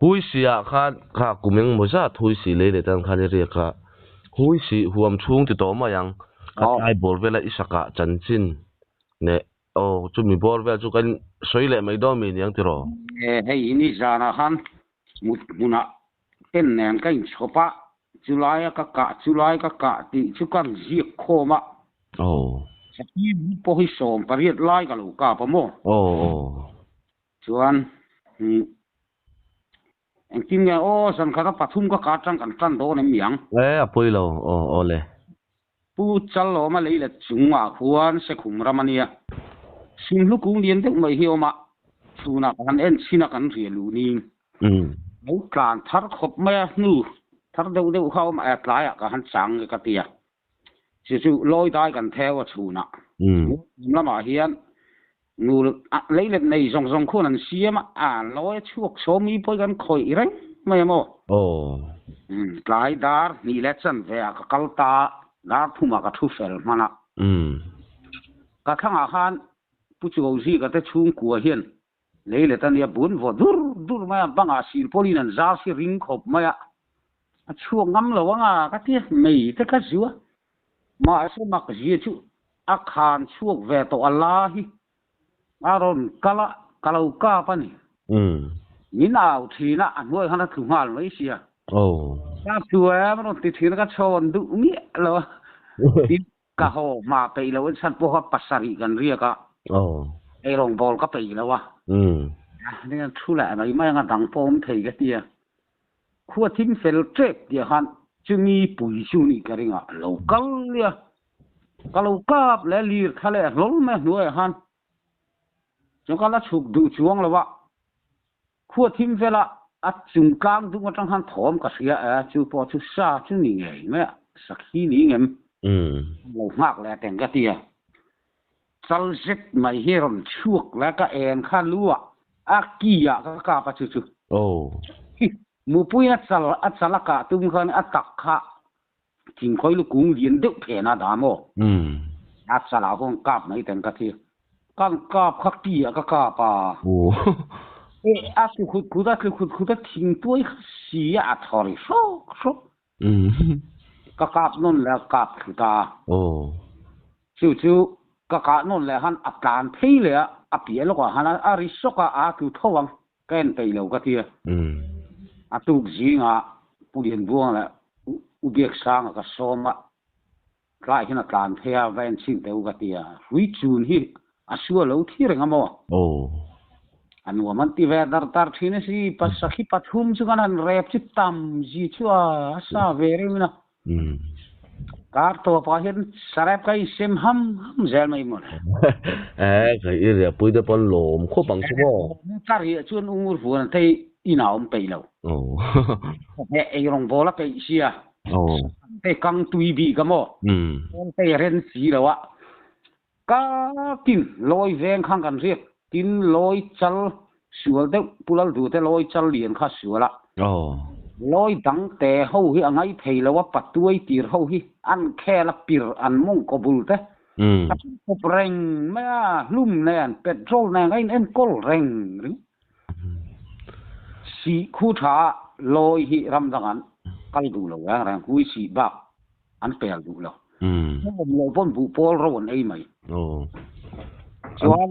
hui sia kha kumeng moza thui si le le tan khani ria kha hui si huam chung ti to ma yang kha tai bor vela isaka chanchin ne o chumi bor vel chu kan soile mai do mi yang ti ro hei ini zana han muna ten nen kain chopa July ka ti chu kan ziek khoma saki po hi som pariat lai ka lo ka pa mo chuan anh tin nghe ô san khá pathum ka trăng kan tran do nem yang apoi lo le pu chal lo ma le chunga khuan se khum ramania sin lu kung lien de mai hioma chuna kan en sina kan ri lu ni mu kan thar khop ma nu thar deu khau ma atlai ka han sang ka tia chu loi dai kan theo chuna lama hian nu lấy lên này rong khôn ăn xía mà nói chuộc số mi bôi gan khoi đấy mày mò cái dar ni lệ chân về cái câu ta dar thu mà cái thu phèn mà nè cái thằng han bu chu gì cái thế chung của hiền lấy lên tên ya bún vô dur mà băng xin poli nên ra si ring khop mà chuộc ngắm là vâng cái tiếc mày thế cái gì mà số mặc gì chứ khan chuộc về to Allah hi aron kalau ka pa ni min au thina anoi hana thumal mai sia ka chua ma ti thina ka chon du mi lo ti ka ho ma pe lo san po ha pasari kan ria ka ai rong bol ka pe lo wa ni thu la mai mai nga dang pom thei ka tia khu thim fel trek dia han chumi pui su ni ka ringa lo kal lia kalau ka le lir khale lol me nuai han chúng ta đã chụp đủ chuông rồi vợ, khua thím về là chúng cang chúng ta trong han thom cả sия chú bỏ chú sa chú nỉ nghề mấy sắc khí nỉ ngem, một ngạc là tiền cái tia, sal set mày hiram chuộc là cái em khan lúa, kia cái cá pa chú, mua bui sal cả tung khan tắc khá, chính khối lu cũng liên được phê na đam ô, sal không cáp mấy tiền cái tia kan kap khắc tia ka kapa khu da thing tuai si a thori so ka kap non la kap ta chu ka non la han aplan thei le a pia lo ka han a ri so ka a tu thowang ken pe lo ka tia tu zinga pulien buang la ubiek sang ka soma kai hina kan thea ven sin te u ka tia hui chun hi asua lo thir ngamo anu man ti ve dar thine si pasakhi pathum chu kan rep chi tam ji chua sa vere na kar to pa hin sarap kai sem ham zel mai mon kai ire pui de pon lom kho bang chu mo kar hi chun ungur fu na thei inaum pe lo he e rong bola pe sia te kang tui bi gamo te ren si lo wa ka tin loi veng khang kan riek tin loi chal sual de pulal du te loi chal lien kha suala loi dang te ho hi angai phei lawa patuai tir ho hi an khela pir an mong ko bul te ko reng ma lum nen petrol nen ai en kol reng si khu tha loi hi ram dangan kal du lo ya rang hui si bak an pel du lo lo pon bu pol ron ai mai chuan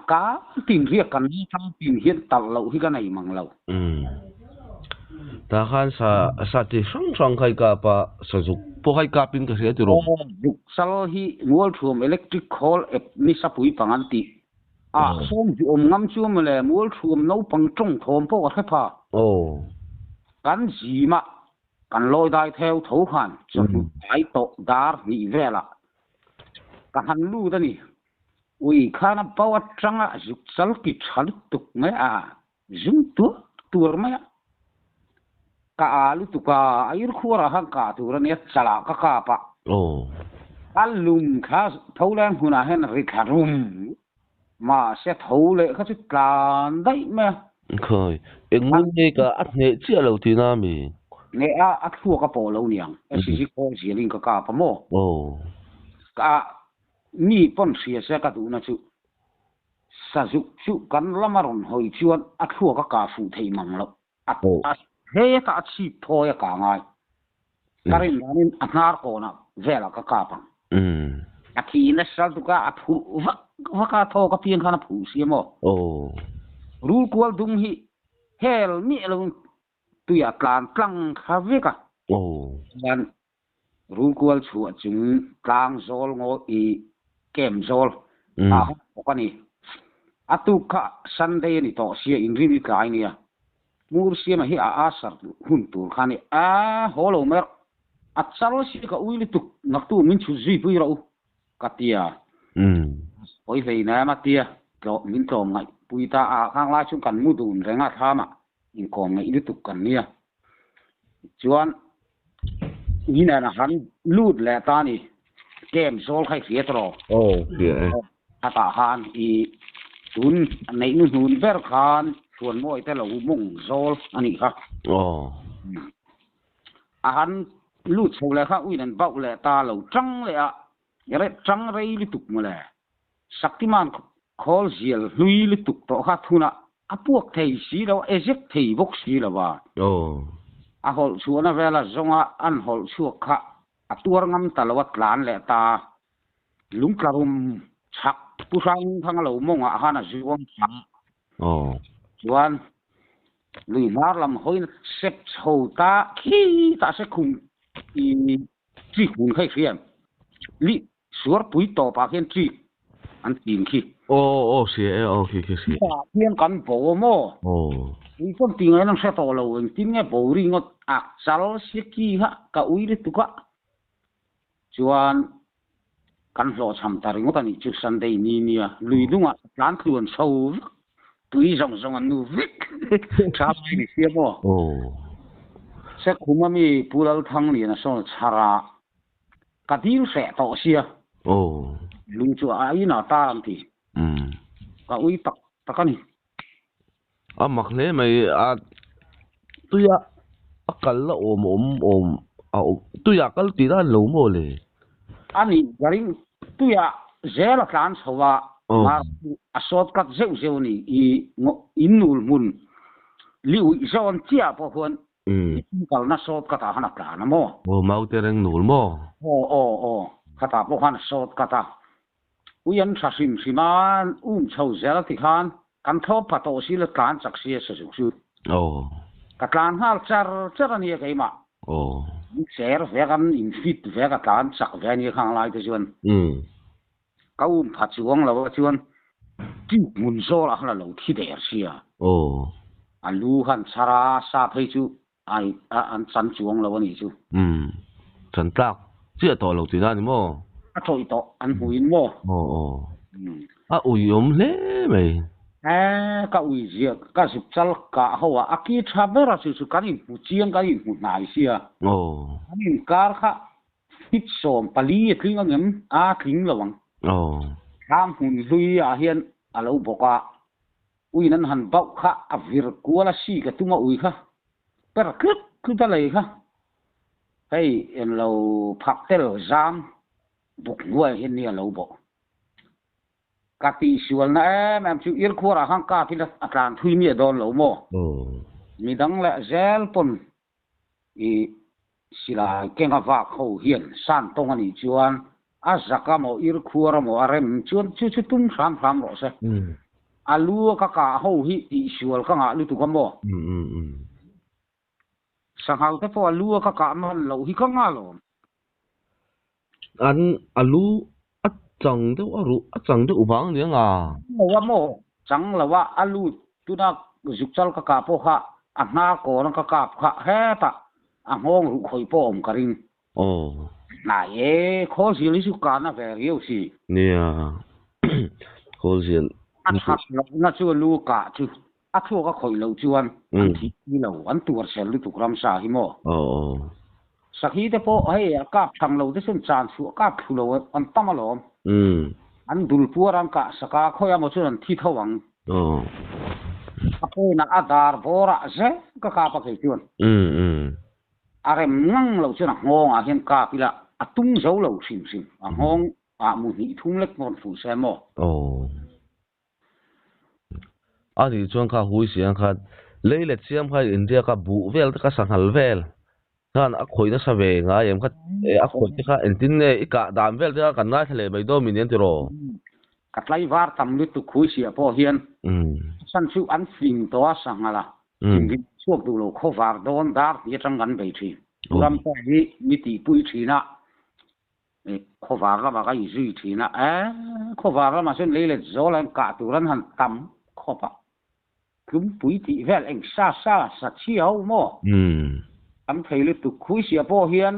cá tìm riêng cần thăm tìm hiện tạo lậu thì cái này mang lậu ta khan sa ti sang khai ka pa sa juk po khai ka pin ka ria ti ro juk sal hi mual thum electrical app ni sa pui pangan ti som ju ngam chu ma le mual thum no pang trong thom po ka pha kan ji ma kan loi dai theo thấu khan chu ai to dar ni vela ka han lu da ni ui khana pawa tranga juk sal ki chal tuk me zum tur me ka alu tuka ayur khura han ka tur ne chala ka pa alum kha tholan huna hen rikharum ma se thole kha chu tlan dai me khoi engmun ne ka atne chia lo ti na mi ne a thu ka po lo niang si ko jiling ka pa mo ka ni pon sia se ka tu na chu sa zu chu kan lamaron hoi chuan a thua ka fu thei mang lo a he ta chi thoya ka ngai karin manin anar ko na vela ka pang a thi na sal tu ka a phu va ka tho ka pian khana phu si mo rul kwal dung hi hel mi lo tu ya tlan tlang kha ve ka yan rul kwal chu a chung tlang zol ngo I kem zol a ko ni atu ka Sunday ni to sia in ri ka ni ya mur sia ma hi a asar hun tur khani a holo mer a chalo si ka uili tu nak tu min chu zui pui ro katia oi vei na ma tia to min to ngai pui ta a khang la chung kan mu dun renga thama in kom ngai ni tu kan nia chuan ni na han lut le ta ni kem sol khai khia tro ta han I tun nei nu nun ber khan chuan moi te lo mung zol ani kha a han lut chho le kha ui nan bau le ta lo chang le a yare chang rei li tuk ma le Shaktiman khol zial hlui li tuk to kha thuna a puak thei si lo ejek thei bok si lo wa a hol chuana vela zonga an hol chuak kha a tuar ngam talawat lan le ta lungklarum chak pusang thang lo monga hana ziwang chang chuan lui mar lam hoin sep chho ta khi ta se khung I chi khun khai khian li suar pui to pa khian chi an tin khi si si khian kan bo mo I kon ting ai nang se to lo in tin nge bo ri ngot ak chal si ki ha ka ui ri tu ka chuan kan lo cham ta ring ta ni chu Sunday ni nia lui dunga plan kluan so tui zong zong an nu vik cha mai ni sia mo se khuma mi pulal thang ni na so chara kadir se to sia lung chu ai na ta am ti ka ui tak takani a mak le mai a tuya akal la om tuya kal ti da lo mo le ani garing tuya zela kan sowa ma asot kat zeu zeu ni I inul mun liu zon tia po hon kal na sot kata hana plana mo mau tereng nul mo kata po hana sot kata uyan sasim siman chau zela ti khan kan tho pato si le kan chak sia sa su katlan hal char ani kai ma ser vegan in fit vega kan chak ve ni khang lai te chuan kaum pha chuang lo chuan ti mun so la hla lo thi der sia alu han chara sa phei chu ai an chan chuang lo ni chu chan tak chia to lo ti da ni mo a thoi to an huin mo a uyom le mai ka ui zia ka sip chal ka hawa aki thabera su kan in pu chiang ka in pu nai sia anin kar kha fit som pali tling angem a tling lawang tham hun lui a hian alo boka ui nan han bau kha avir kuala si ka tunga ui kha per klik ku ta lei kha hey en lo phak tel zam buk nuai hian ni alo bo kati sual na em chu ir khura hang ka pila atlan thui mi don lo mo mi dang la zel pon I sila kenga va kho hian san tong ani chuan a zaka mo ir khura mo arem chuan chu tum sam ro se alu ka ho hi ti sual ka nga lu tu ka mo sanghal te po alu ka man lo hi ka nga lo an alu chang de aru chang de ubang ni nga wa mo chang la wa alu tu na juk chal ka po kha a na ko na ka kha he ta a hong ru khoi po om karing na ye kho si li su ka na ve riu si nia kho si na chu lu ka chu a thu ka khoi lo chuan an thi lo an tur sel lu tu gram sa hi mo sakhi te po ai ka thang lo de sun chan su ka thu lo an tamalom an dul puaram ka saka khoya mo chuan thi thawang apo na adar bora se ka pa ke chuan arem ngang lo chuan ngong a hian ka pila atung zo lo sim a ngong a mu hi thung lek mon fu se mo ani chuan kha hui siang kha leile chiam kha India ka bu vel ka sanghal vel kan a khoina sa ve nga yem kha a khoi kha entin ne ika dam vel ka kan ngai thale bai do minian ti ro kat lai var tam lu tu khui sia po hian san chu an fing to sangala fing chuak du lo kho var don dar ti tang gan bei thi ram pa hi mi ti pui thina kho var la ba ga yi zui thina kho var la ma sen leile zo lan ka tu ran han tam kho pa kum pui ti vel eng sa chiao mo an thei lu tu khui sia po hian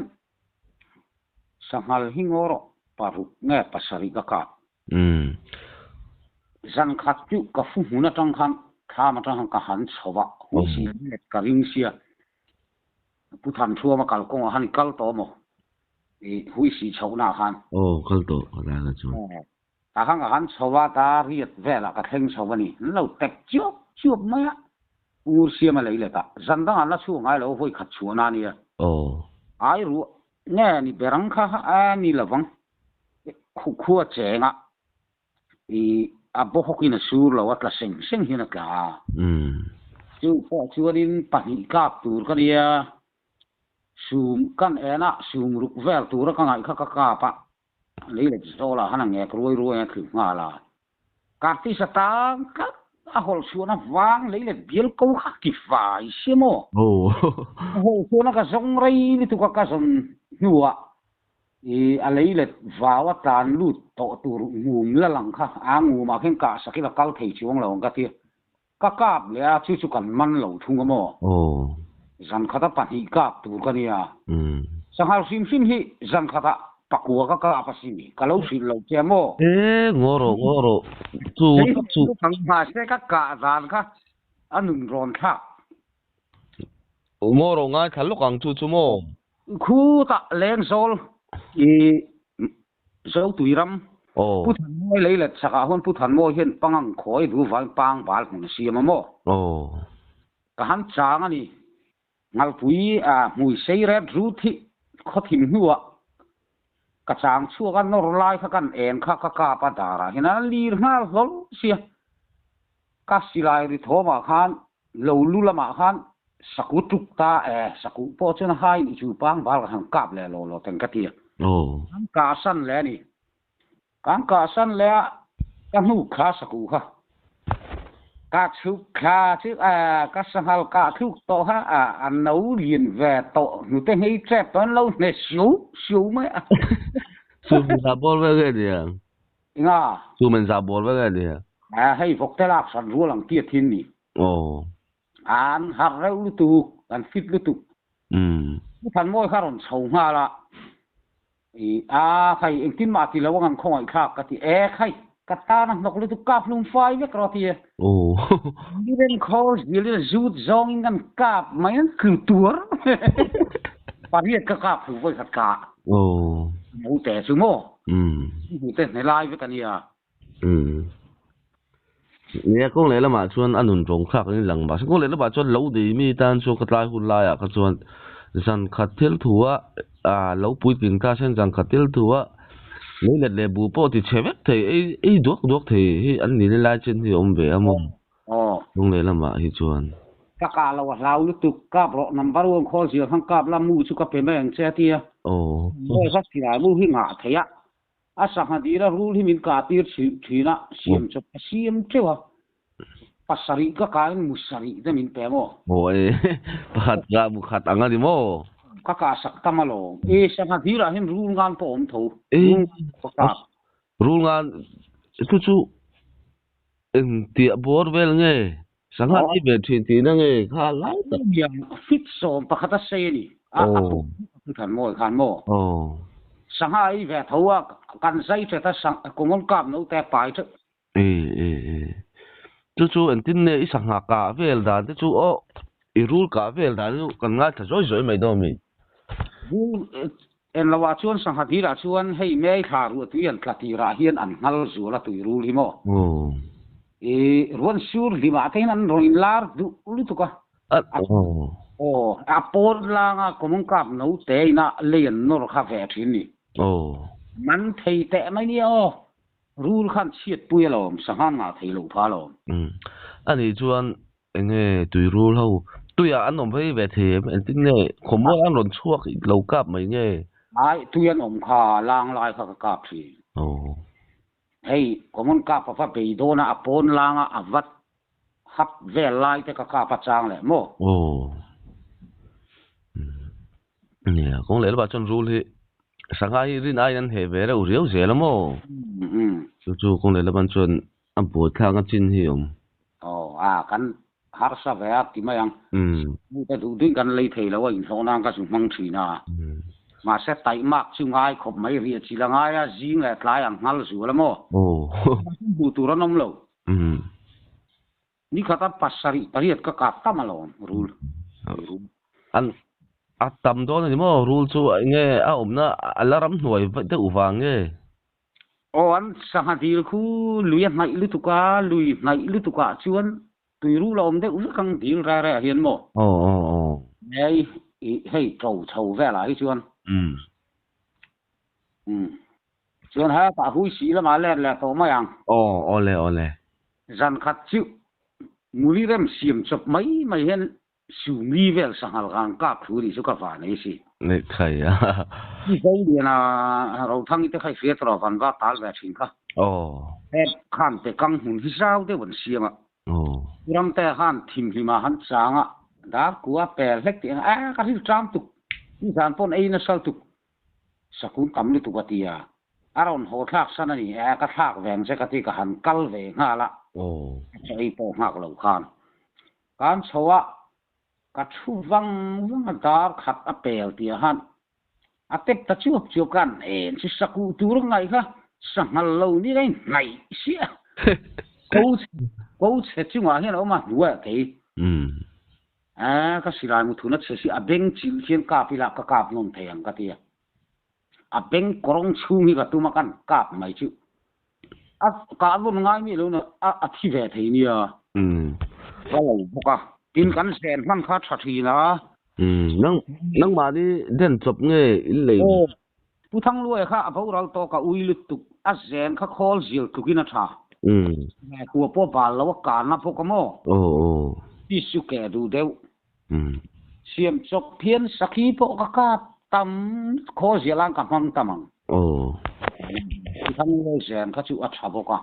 sanghal hingoro paru nge pasari ka ka zan khat tu ka fu huna tang khan kha ma tang ka han chowa hu si net ka ring sia pu tham thua ma kal ko han kal to mo hu si chona khan kal to ra ga chu ta hang han chowa ta riat vela ka theng chowa ni lo tek chup ma ur sia ma leile ta zan dang an la chu ngai lo hoi khat chu na ni ai ru nge ni berang kha ni lawang khu chenga a bo hokina sur lo atla seng hina ka chu din pani kap tur ka dia sum kan ena sum ruk vel tur ka ngai kha ka pa leile zola hana nge roi thu nga la karti satang ka a hol suana wang leile biel ko kha ki fai simo hol suana ka song rei ni tu ka son nuwa a leile vawa tan lut to tur ngum la lang kha a ngum ma khen ka sakila kal thei chuang lo ka ti ka kap le a chu kan man lo thung mo zan khata pani kap tur ka nia sanghal sim hi zan khata pakua ka pasini kalau si lo che mo ngoro chu phang ma se ka zan kha anun ron kha ngoro nga thalo kang chu mo khu ta leng sol zo tuiram pu than moi leile saka hon pu than mo hian pangang khoi du vai pang bal mun siam mo ka han chang ani ngal pui mui sei red ruthi khothim huwa ka chang chu kan nor lai kha kan en kha ka pa dara hina lir ngal hol sia ka silai ri thoma khan lo lu lama khan saku tuk ta saku po chen hai ni chu pang bal han kap le lo teng ka ti kan ka san le ni kan ka san le ka nu kha saku kha ka chu kha chứ ka sanghal ka thu to ha an nấu liền về to nu te hei trep ton lâu ne siu mai chu men sa bol ve ge dia nga chu men sa bol ve ge dia hei vok te lak san ru lang tia thin ni an har reu lu tu an fit lu tu phan moi kha ron chou nga la khai eng tin ma ti lawang an khong ai kha ka ti khai kata na nok lu tu kap lum fai ve kro ti ni ren khos ni le zut zong in kan kap mai an khul tur pa ri ka kap fu voi khat ka mu te su mo mu te ne lai ve kan yaเนี่ยก็เลยละมาชวนอันนุนตรงคลักนี่หลังบ่าก็เลยละบ่าชวนเหลาดีมีตานชวนกระต่ายหุ่นลายก็ชวนจันขัดเทลถัวเหลาปุยปิงตาเช่นจันขัดเทลถัวนี่แหละเลยบูปอที่เชฟเทไอ้ดวกเทอันนี้เลยลายเช่นที่อมเบะมั้งตรงเลยละมาที่ชวนกะเราลุตุกะบรอนัมเบอร์1ข้อเสียทั้งกะละมูสุกะเป็นแม่งเสียทีโอ้ยสักทีละมูหิงะเทียสักหาดีละรู้ที่มินกะตีทีนะเสียมจบเสียมเจ้าปัสสริกะกายมุสริจะมินเปโมโอ้ยปัดกะบุขัดอังกันดิโมกะสักตะมาโลสักหาดีละเห็นรู้งานปอมโถรู้งานจู่เอ็งเตียบอร์เวลไงสังหารที่เบ็ดทีนั่งไงข้าไล่ตัดยังฟิตโซมปะคัตเซนี่ปุ๊ขันโมขันโมสังหารที่เบ็ดทัวกันใส่เสร็จสังกงกำนู้แต่ไปเถอะจู่เอ็นตินเนี่ยสังหารกาเวลดานจู่อีรูลกาเวลดานกันง่ายถ้าจ่อยไม่ได้มีเอ็นละว่าชวนสังหารที่ละชวนให้แม่ขารู้ตัวยันคดีราเฮียนอันนั่งจูละตัวรูลิโมruan sur di ma te nan ron lar du lu tu ka apor la nga komong kap no te na len nor kha ve thin ni man thei te mai ni rule khan chiat pui lom sangan nga thei lo pha lom ani chuan enge tui rule ho tuya anom phei ve the en tin ne khomo an ron chuak lo kap mai nge ai tuyan om kha lang lai kha ka kap thi hey common kap pa pe do na apon langa avat hap ve lai te ka pa chang le mo nè cũng lẽ là bà chọn rule thì sáng ai đi ai ăn hè về là uống rượu là mo chú cũng lẽ là bà chọn ăn bột thang ăn chín hiểm kan har sa ve ti ma yang mu ta du din kan lei thei lo in so nang ka su mang thi na mà sẽ tay mắc chung ai khop mấy việc chỉ là ai à riêng là lại ăn ngal su là mo bu tu ra nom lo ni kata pasari pariat ka kata malon rule an atam đó là mo rule chu nghe à na alarm hnuai vậy te uwang nghe an sang dir khu lui mai lu tu ka lui mai lu tu ka chuan tui ru lom de u kang dir ra ra hian mo nei hei trâu trâu ve lại chuan chuan ha ta hui si la ma le to ma yang ole zan khat chu muli rem siam chop mai hian su mi vel sangal gang ka khu ri su ka fa nei si nei khai à ni dei dia na ro thang te khai fe tro van va tal ve thin kha he khan te kang hun hi sao te bon siam ram te han thim hi ma han changa da kuwa pel hek ti ka ri tram tu ni san pon ei na sal tu sakun kam ni tu watia aron ho thak sanani ka thak veng se ka ti ka han kal ve nga la ei po ngak lo khan kan chowa ka thu wang dar khat a pel ti han a tep ta chu kan en si saku tur ngai kha sangal lo ni ngai sia ko che chu ma hian o ma nuwa te ka sirai mu thuna che si a beng chil hian ka pila ka kap non theyang ka tia a beng korong chung hi ka tu ma kan kap mai chu a ka lun ngai mi lo na a thi ve thei ni a ka lo boka tin kan sen man kha tha thi na nang ma đi den chop nge in le pu thang luai kha a bo ral to ka ui lu tu a zen kha khol zil tu kina tha ku po ba lo ka na po ka mo ti su ke du deu siam chok phian sakhi po ka tam kho zilang ka mang tamang thang luai zen kha chu a tha bo ka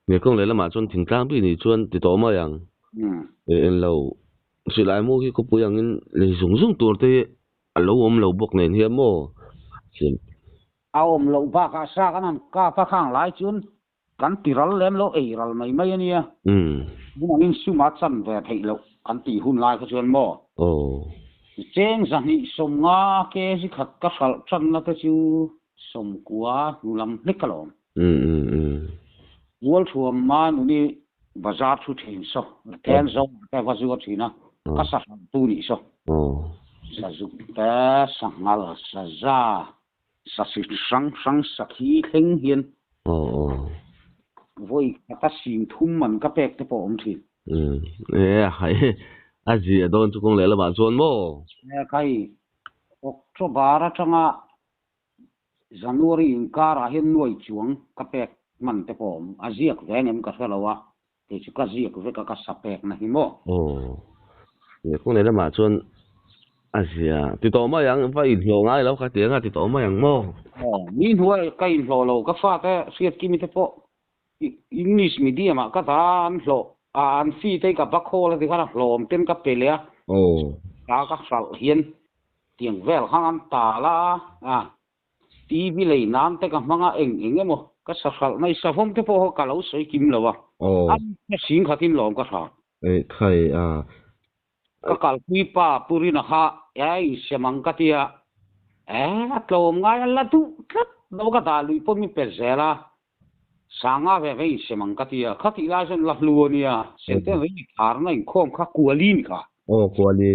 nghe công lẽ là mà chọn thỉnh trang bị ni chọn thì to mà yang en lâu sự lại mua khi có bữa yang le dùng tuổi thì lâu bốc nền hiếm mo lâu ba ka sa kan ka pa khang lai chun kan tiral lem lo ei ral mai ania bu ngin su ma chan ve thei lo kan ti hun lai ka chun mo cheng zang ni som nga ke si khat ka sal chan na ka chu som kwa nulam nikalom wol thuam ma nu ni bazar thu thin so ten zo ka wa zu thina ka sa tu ni so sa zu ta sangal sa za sa si sang sakhi kheng hian voi ka sim thum man ka pek te po om thin hai a ji don chu kong le la ba chon mo kai October changa January in kara hian noi chuang ka pek man te pom aziak vengem ka thalawa te chu ka ziak ve ka sapek na hi mo ne kong le la ma chon asia ti to ma yang fa in hlo ngai lo ka ti nga ti to ma yang mo min huai ka in hlo ka fa ta siat ki mi te po English medium ka ta an hlo an fi te ka bakho la ti ka hlom ten ka pelea ka sal hian tiang vel hang an ta la TV le nan te ka manga eng mo ka sal mai sa phong te po ka lo sei kim lo wa an sing khatin lom ka tha khai ka kal pui pa puri na ha ai semang ka tia atlom ngai la tu kat do ka ta lui po mi pe zela sanga ve semang ka tia khati la jon la luonia sente ve thar na in khom kha kualin ka kuali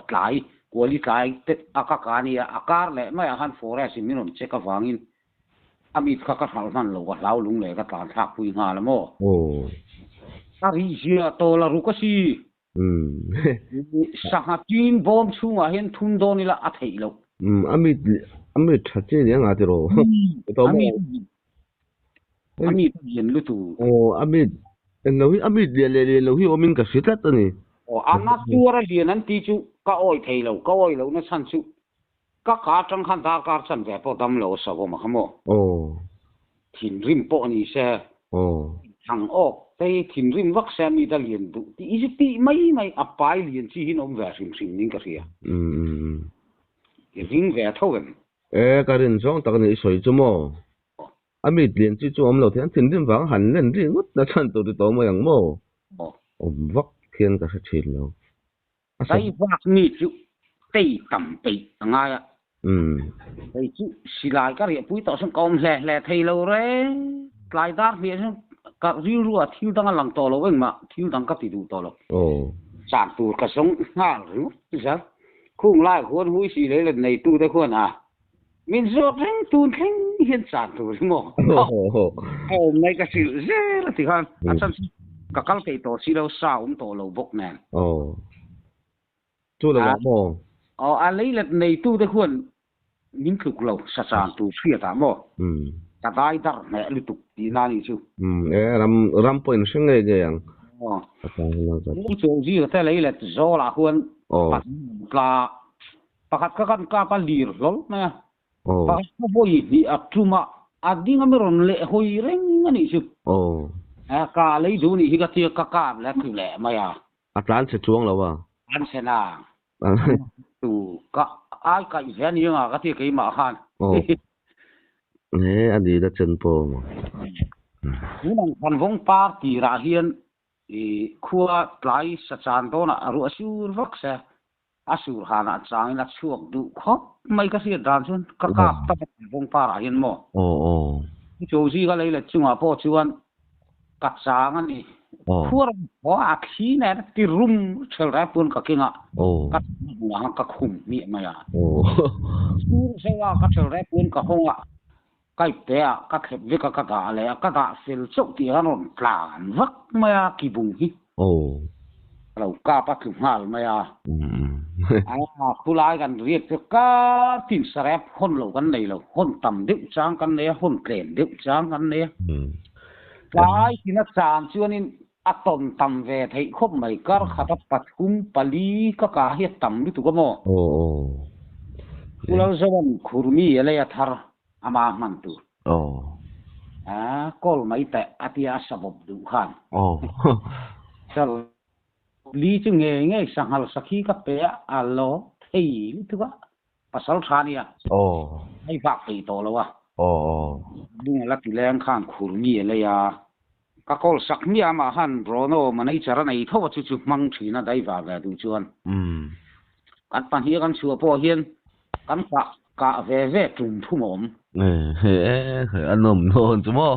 tlai kuali tlai te aka ka ni akar le mai han forest minom che ka wangin amit ka hal man lo wa lau lung le ka tan thak pui nga la mo ta ri sia to la ru ka si sahatin bom chunga hen thun do ni la a thei lo ami thati ni nga tiro to mo ami yen lu tu ami ami le hi omin ka sitat ani ana tuara lian an ti chu ka oi lo na san chu ka tang khan da ka san ve po dam lo sa bo ma khamo thin rim po ni se thang ok te thin rim vak se mi da lian du ti is ti mai apai lian chi hin om ve sim ning ka ria ring ve thogen ka rin song tak ni soi chu mo ami lian chi chu om lo thian thin rim wang han len ri ngut na chan to mo yang mo vak thian ka sa thin lo dai vak ni chu te tam pe nga ya dai chu silai ka ria pui to sang kom le thei lo re lai dar ria sang ka riu ru a thiu dang lang to lo weng ma thiu dang ka ti du to lo chan tu ka song nga ru sa khung lai khon hui si le nei tu de khon min zo reng tu reng hian chan tu mo nei ka sil ze la ti han a chan ka kal pe to si lo sa to lo bok nen chu lo mo a lấy là này tu de khon min khuk lo sa chan tu sia ta mo ta dai dar ne lu tu ti na ni chu ram point sing nge ge yang mu chu ji ta lấy là zo la khon pat la pakat ka kan lir lol na pakat ko boy di atuma adinga meron le hoi reng ani chu ka lấy du ni hi ka ti ka la khu le ma ya atlan se chuang lo wa an se na tu ka ai ka hian ni nga ka ti ke ma khan anh đi đã chân po mà ni nang kan vong pa ti ra hian khua tlai sa chan to na ru asur vak sa asur hana chang na chuak du khop mai ka si dan chun ka ta vong pa ra hian mo chu ji ga lei la chunga po chuan ka chang ani khua ho a khi na ti rum chel ra pun ka kinga ka wa ka khum mi ma ya se wa ka chel ra pun ka honga cái bé các khép với các gã lẽ các gã phèn sốc thì hắn còn làm vắt mày kỳ bùng hít lâu cả bắt thùng hal mày khu lái gần riết cho cả tin sẹp hôn lâu gần này lâu hôn tầm điệu trang gần này hôn kèn điệu trang gần này cái khi nó chán chưa nên tôm tầm về thấy khóc mày cả khát bắt hung pali các gã hết tầm đi tụ cái mò khu lâu giờ mình khurmi lấy thar ama mantu kol mai ta atia sabab du khan sal li chu nge sanghal sakhi ka pe alo thei tu ba pasal thania ai vak pe to lo wa dung la ti leng khan khurmi le ya ka kol sak mi ama han brono manai chara nei tho chu chu mang thina dai va ga du chuan kan pan hi kan chu po hian kan ka ve ve tum thumom anh nôm nôn chứ mò